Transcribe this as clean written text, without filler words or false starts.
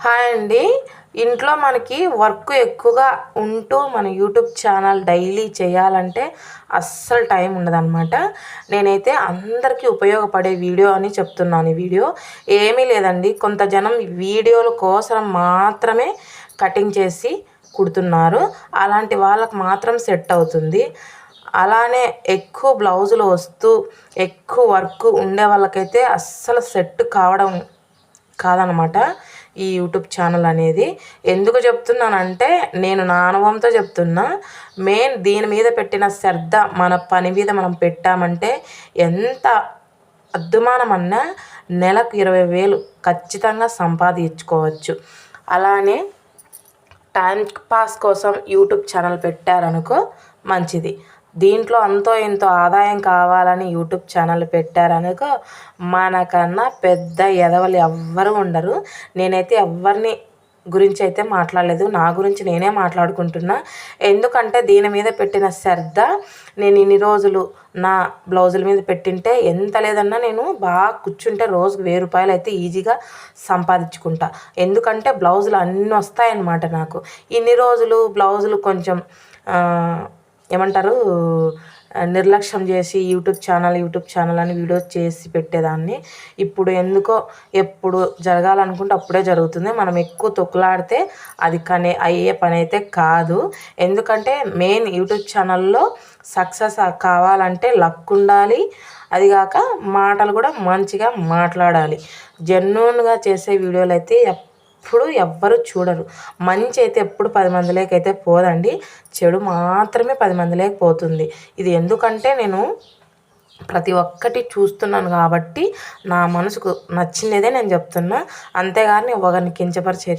Hi అండి. ఇంట్లో మనకి వర్క్ ఎక్కువగా ఉంటూ మన యూట్యూబ్ ఛానల్ డైలీ చేయాలంటే అస్సలు టైం ఉండదన్నమాట. నేనైతే అందరికీ ఉపయోగపడే వీడియో అని చెప్తున్నాను. ఈ వీడియో ఏమీ లేదండి, కొంత జనం వీడియోల కోసం మాత్రమే కటింగ్ చేసి కుడుతున్నారు. అలాంటి వాళ్ళకు మాత్రం సెట్ అవుతుంది. అలానే ఎక్కువ బ్లౌజులు వస్తూ ఎక్కువ వర్క్ ఉండే వాళ్ళకైతే అస్సలు సెట్ కాదనమాట ఈ యూట్యూబ్ ఛానల్ అనేది. ఎందుకు చెప్తున్నానంటే నేను నా అనుభవంతో చెప్తున్నా. మెయిన్ దీని మీద పెట్టిన శ్రద్ధ మన పని మీద మనం పెట్టామంటే ఎంత అద్దుమానమన్నా నెలకు 20,000 ఖచ్చితంగా సంపాదించుకోవచ్చు. అలానే టైం పాస్ కోసం యూట్యూబ్ ఛానల్ పెట్టారనుకో మంచిది. దీంట్లో అంతో ఇంతో ఆదాయం కావాలని యూట్యూబ్ ఛానల్ పెట్టారనుకో మనకన్నా పెద్ద ఎదవలు ఎవ్వరు ఉండరు. నేనైతే ఎవరిని గురించి అయితే మాట్లాడలేదు, నా గురించి నేనే మాట్లాడుకుంటున్నా. ఎందుకంటే దీని మీద పెట్టిన శ్రద్ధ నేను ఇన్ని రోజులు నా బ్లౌజుల మీద పెట్టింటే ఎంత లేదన్నా నేను బాగా కూర్చుంటే రోజుకు 1000 రూపాయలు అయితే ఈజీగా సంపాదించుకుంటా. ఎందుకంటే బ్లౌజులు అన్నీ వస్తాయన్నమాట నాకు. ఇన్ని రోజులు బ్లౌజులు కొంచెం ఏమంటారు నిర్లక్ష్యం చేసి యూట్యూబ్ ఛానల్ అని వీడియోస్ చేసి పెట్టేదాన్ని. ఇప్పుడు ఎందుకో ఎప్పుడు జరగాలనుకుంటే అప్పుడే జరుగుతుంది. మనం ఎక్కువ తొక్కులాడితే అది అయ్యే పని అయితే కాదు. ఎందుకంటే మెయిన్ యూట్యూబ్ ఛానల్లో సక్సెస్ కావాలంటే లక్ ఉండాలి. అది కాక మాటలు కూడా మంచిగా మాట్లాడాలి. జెన్యూన్గా చేసే వీడియోలు అయితే ఎప్పుడు ఎవ్వరు చూడరు. మంచి అయితే ఎప్పుడు 10 మందిలోకి అయితే పోదండి, చెడు మాత్రమే 10 మందిలోకి పోతుంది. ఇది ఎందుకంటే నేను ప్రతి ఒక్కటి చూస్తున్నాను కాబట్టి నా మనసుకు నచ్చినదే నేను చెప్తున్నా. అంతేగాని ఒకరిని కించపరిచే